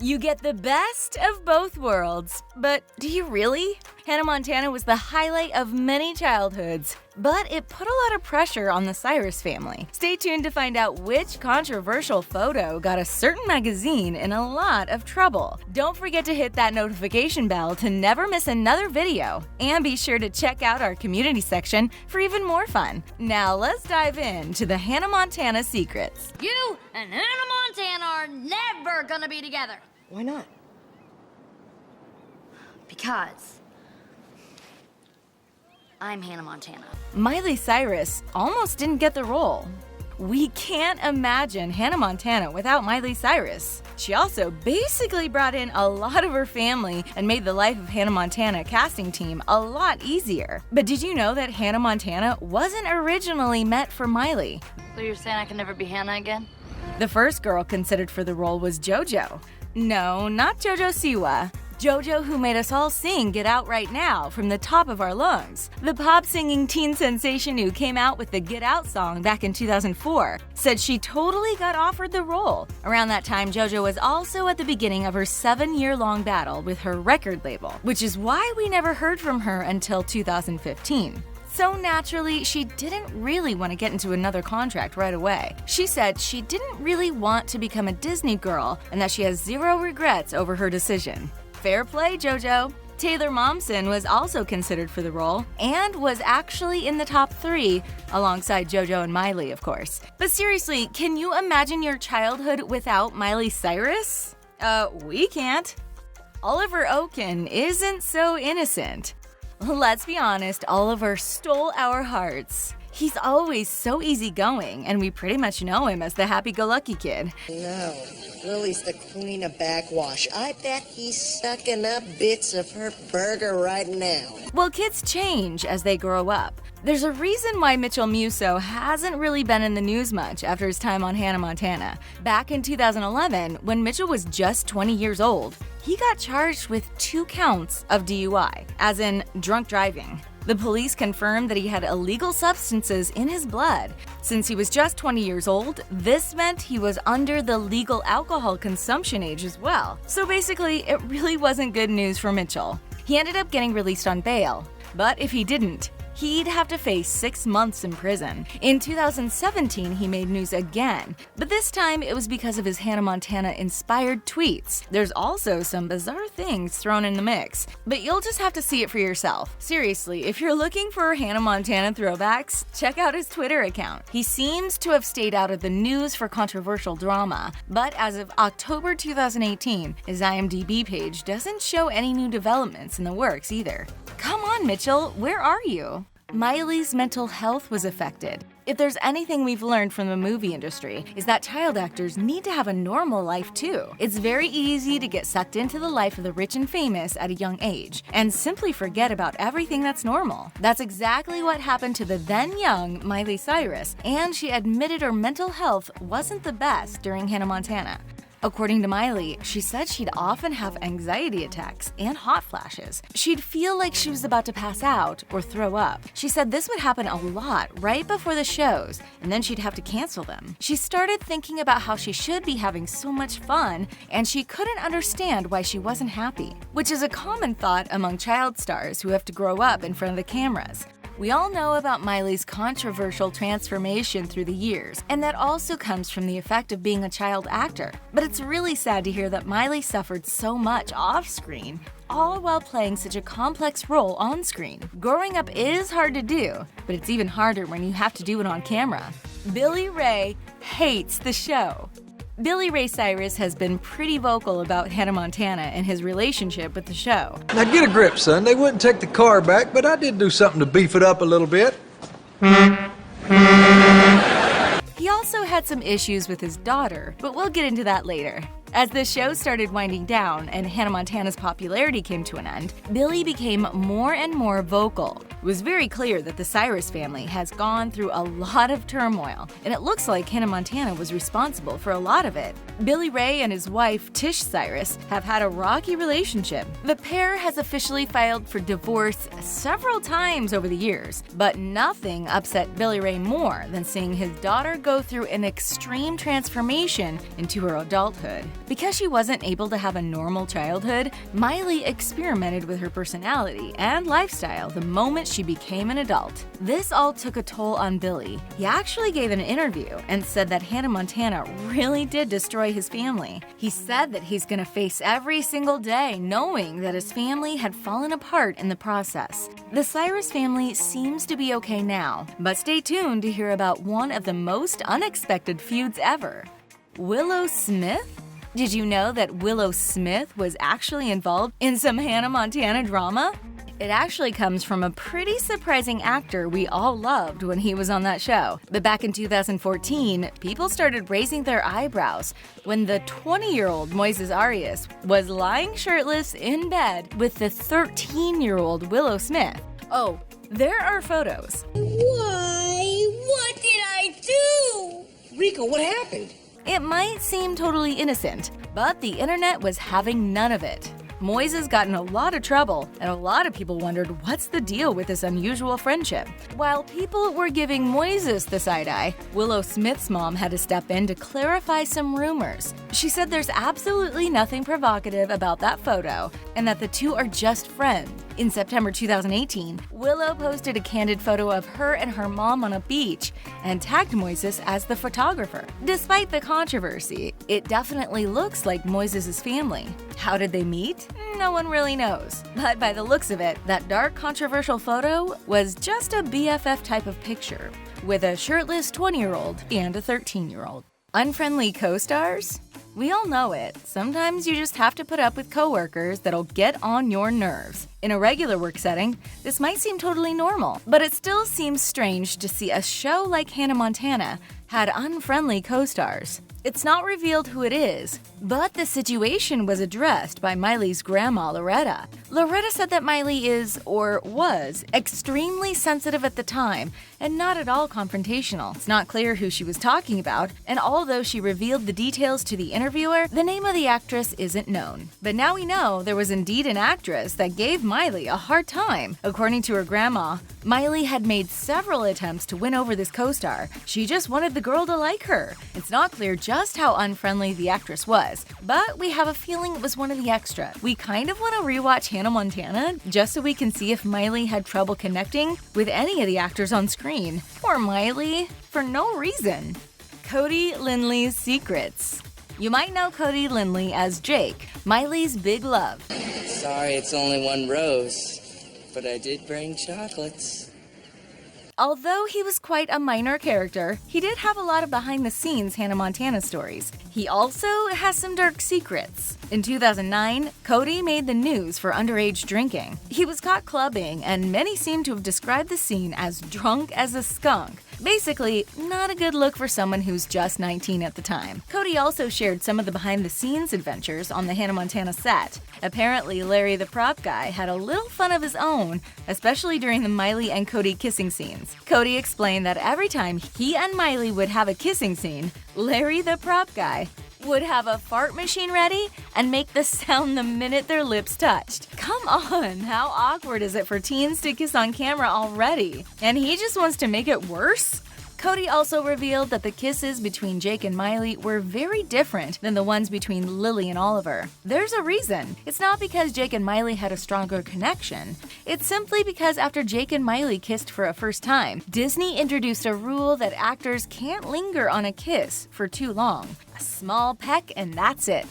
You get the best of both worlds. But do you really? Hannah Montana was the highlight of many childhoods, but it put a lot of pressure on the Cyrus family. Stay tuned to find out which controversial photo got a certain magazine in a lot of trouble. Don't forget to hit that notification bell to never miss another video. And be sure to check out our community section for even more fun. Now let's dive into the Hannah Montana secrets. You and Hannah Montana are never gonna be together. Why not? Because I'm Hannah Montana. Miley Cyrus almost didn't get the role. We can't imagine Hannah Montana without Miley Cyrus. She also basically brought in a lot of her family and made the life of Hannah Montana casting team a lot easier. But did you know that Hannah Montana wasn't originally meant for Miley? So you're saying I can never be Hannah again? The first girl considered for the role was JoJo. No, not JoJo Siwa. JoJo, who made us all sing Get Out Right Now from the top of our lungs. The pop-singing teen sensation who came out with the Get Out song back in 2004 said she totally got offered the role. Around that time, JoJo was also at the beginning of her 7-year-long battle with her record label, which is why we never heard from her until 2015. So naturally, she didn't really want to get into another contract right away. She said she didn't really want to become a Disney girl and that she has zero regrets over her decision. Fair play, JoJo. Taylor Momsen was also considered for the role and was actually in the top 3, alongside JoJo and Miley, of course. But seriously, can you imagine your childhood without Miley Cyrus? We can't. Oliver Oken isn't so innocent. Let's be honest, Oliver stole our hearts. He's always so easygoing, and we pretty much know him as the happy-go-lucky kid. No, Lily's the queen of backwash. I bet he's sucking up bits of her burger right now. Well, kids change as they grow up. There's a reason why Mitchell Musso hasn't really been in the news much after his time on Hannah Montana. Back in 2011, when Mitchell was just 20 years old, he got charged with 2 counts of DUI, as in drunk driving. The police confirmed that he had illegal substances in his blood. Since he was just 20 years old, this meant he was under the legal alcohol consumption age as well. So basically, it really wasn't good news for Mitchell. He ended up getting released on bail. But if he didn't, he'd have to face 6 months in prison. In 2017, he made news again, but this time it was because of his Hannah Montana-inspired tweets. There's also some bizarre things thrown in the mix, but you'll just have to see it for yourself. Seriously, if you're looking for Hannah Montana throwbacks, check out his Twitter account. He seems to have stayed out of the news for controversial drama, but as of October 2018, his IMDb page doesn't show any new developments in the works either. Come on, Mitchell, where are you? Miley's mental health was affected. If there's anything we've learned from the movie industry, is that child actors need to have a normal life too. It's very easy to get sucked into the life of the rich and famous at a young age, and simply forget about everything that's normal. That's exactly what happened to the then young Miley Cyrus, and she admitted her mental health wasn't the best during Hannah Montana. According to Miley, she said she'd often have anxiety attacks and hot flashes. She'd feel like she was about to pass out or throw up. She said this would happen a lot right before the shows, and then she'd have to cancel them. She started thinking about how she should be having so much fun, and she couldn't understand why she wasn't happy, which is a common thought among child stars who have to grow up in front of the cameras. We all know about Miley's controversial transformation through the years, and that also comes from the effect of being a child actor. But it's really sad to hear that Miley suffered so much off-screen, all while playing such a complex role on-screen. Growing up is hard to do, but it's even harder when you have to do it on camera. Billy Ray hates the show. Billy Ray Cyrus has been pretty vocal about Hannah Montana and his relationship with the show. Now get a grip, son. They wouldn't take the car back, but I did do something to beef it up a little bit. He also had some issues with his daughter, but we'll get into that later. As the show started winding down and Hannah Montana's popularity came to an end, Billy became more and more vocal. It was very clear that the Cyrus family has gone through a lot of turmoil, and it looks like Hannah Montana was responsible for a lot of it. Billy Ray and his wife, Tish Cyrus, have had a rocky relationship. The pair has officially filed for divorce several times over the years, but nothing upset Billy Ray more than seeing his daughter go through an extreme transformation into her adulthood. Because she wasn't able to have a normal childhood, Miley experimented with her personality and lifestyle the moment she became an adult. This all took a toll on Billy. He actually gave an interview and said that Hannah Montana really did destroy his family. He said that he's gonna face every single day knowing that his family had fallen apart in the process. The Cyrus family seems to be okay now, but stay tuned to hear about one of the most unexpected feuds ever. Willow Smith? Did you know that Willow Smith was actually involved in some Hannah Montana drama? It actually comes from a pretty surprising actor we all loved when he was on that show. But back in 2014, people started raising their eyebrows when the 20-year-old Moises Arias was lying shirtless in bed with the 13-year-old Willow Smith. Oh, there are photos. Why? What did I do? Rico, what happened? It might seem totally innocent, but the internet was having none of it. Moises got in a lot of trouble, and a lot of people wondered what's the deal with this unusual friendship. While people were giving Moises the side-eye, Willow Smith's mom had to step in to clarify some rumors. She said there's absolutely nothing provocative about that photo, and that the two are just friends. In September 2018, Willow posted a candid photo of her and her mom on a beach and tagged Moises as the photographer. Despite the controversy, it definitely looks like Moises' family. How did they meet? No one really knows. But by the looks of it, that dark controversial photo was just a BFF type of picture, with a shirtless 20-year-old and a 13-year-old. Unfriendly co-stars? We all know it. Sometimes you just have to put up with coworkers that'll get on your nerves. In a regular work setting, this might seem totally normal, but it still seems strange to see a show like Hannah Montana had unfriendly co-stars. It's not revealed who it is, but the situation was addressed by Miley's grandma, Loretta. Loretta said that Miley is, or was, extremely sensitive at the time and not at all confrontational. It's not clear who she was talking about, and although she revealed the details to the interviewer, the name of the actress isn't known. But now we know there was indeed an actress that gave Miley a hard time. According to her grandma, Miley had made several attempts to win over this co-star. She just wanted the girl to like her. It's not clear just how unfriendly the actress was, but we have a feeling it was one of the extra. We kind of want to rewatch Hannah Montana just so we can see if Miley had trouble connecting with any of the actors on screen, or Miley for no reason. Cody Linleys' secrets. You might know Cody Linley as Jake, Miley's big love. Sorry, it's only one rose, but I did bring chocolates. Although he was quite a minor character, he did have a lot of behind-the-scenes Hannah Montana stories. He also has some dark secrets. In 2009, Cody made the news for underage drinking. He was caught clubbing, and many seem to have described the scene as drunk as a skunk. Basically, not a good look for someone who's just 19 at the time. Cody also shared some of the behind-the-scenes adventures on the Hannah Montana set. Apparently, Larry the prop guy had a little fun of his own, especially during the Miley and Cody kissing scenes. Cody explained that every time he and Miley would have a kissing scene, Larry the prop guy would have a fart machine ready and make the sound the minute their lips touched. Come on, how awkward is it for teens to kiss on camera already? And he just wants to make it worse? Cody also revealed that the kisses between Jake and Miley were very different than the ones between Lily and Oliver. There's a reason. It's not because Jake and Miley had a stronger connection. It's simply because after Jake and Miley kissed for a first time, Disney introduced a rule that actors can't linger on a kiss for too long. A small peck and that's it.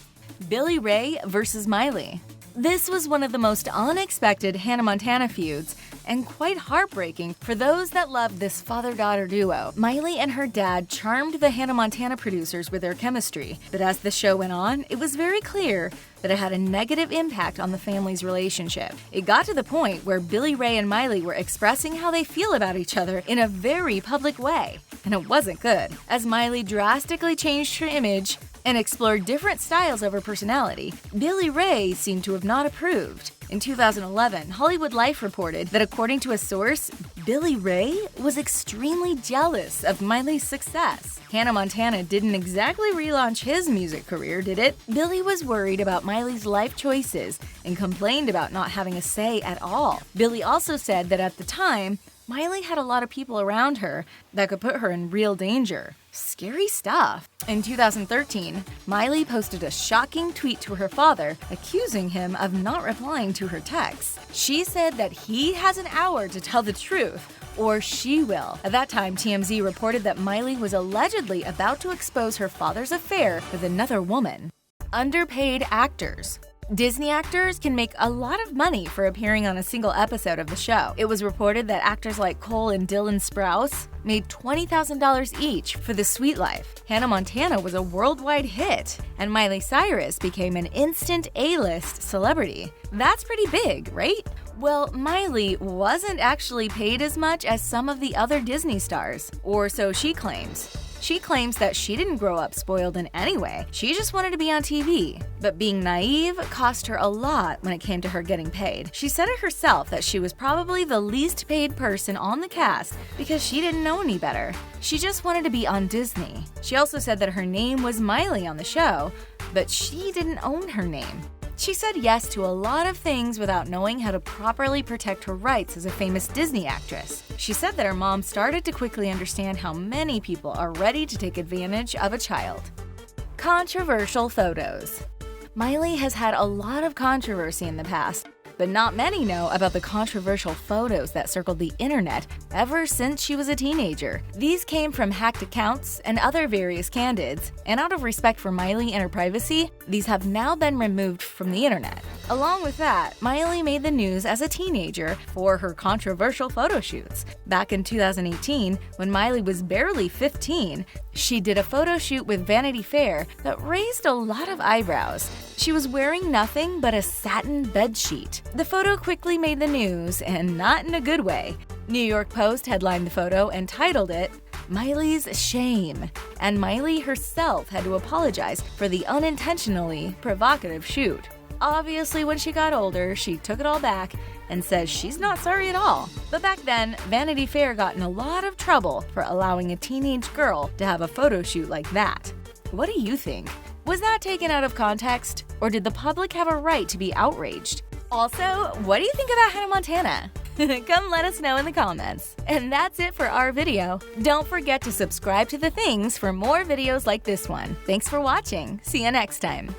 Billy Ray versus Miley. This was one of the most unexpected Hannah Montana feuds, and quite heartbreaking for those that loved this father-daughter duo. Miley and her dad charmed the Hannah Montana producers with their chemistry, but as the show went on, it was very clear that it had a negative impact on the family's relationship. It got to the point where Billy Ray and Miley were expressing how they feel about each other in a very public way, and it wasn't good. As Miley drastically changed her image and explored different styles of her personality, Billy Ray seemed to have not approved. In 2011, Hollywood Life reported that according to a source, Billy Ray was extremely jealous of Miley's success. Hannah Montana didn't exactly relaunch his music career, did it? Billy was worried about Miley's life choices and complained about not having a say at all. Billy also said that at the time, Miley had a lot of people around her that could put her in real danger. Scary stuff. In 2013, Miley posted a shocking tweet to her father, accusing him of not replying to her texts. She said that he has an hour to tell the truth, or she will. At that time, TMZ reported that Miley was allegedly about to expose her father's affair with another woman. Underpaid actors. Disney actors can make a lot of money for appearing on a single episode of the show. It was reported that actors like Cole and Dylan Sprouse made $20,000 each for The Sweet Life. Hannah Montana was a worldwide hit, and Miley Cyrus became an instant A-list celebrity. That's pretty big, right? Well, Miley wasn't actually paid as much as some of the other Disney stars, or so she claims. She claims that she didn't grow up spoiled in any way. She just wanted to be on TV. But being naive cost her a lot when it came to her getting paid. She said it herself that she was probably the least paid person on the cast because she didn't know any better. She just wanted to be on Disney. She also said that her name was Miley on the show, but she didn't own her name. She said yes to a lot of things without knowing how to properly protect her rights as a famous Disney actress. She said that her mom started to quickly understand how many people are ready to take advantage of a child. Controversial photos. Miley has had a lot of controversy in the past, but not many know about the controversial photos that circled the internet ever since she was a teenager. These came from hacked accounts and other various candids, and out of respect for Miley and her privacy, these have now been removed from the internet. Along with that, Miley made the news as a teenager for her controversial photo shoots. Back in 2018, when Miley was barely 15, she did a photo shoot with Vanity Fair that raised a lot of eyebrows. She was wearing nothing but a satin bedsheet. The photo quickly made the news, and not in a good way. New York Post headlined the photo and titled it, "Miley's Shame," and Miley herself had to apologize for the unintentionally provocative shoot. Obviously, when she got older, she took it all back and says she's not sorry at all. But back then, Vanity Fair got in a lot of trouble for allowing a teenage girl to have a photo shoot like that. What do you think? Was that taken out of context? Or did the public have a right to be outraged? Also, what do you think about Hannah Montana? Come let us know in the comments. And that's it for our video. Don't forget to subscribe to The Things for more videos like this one. Thanks for watching. See you next time.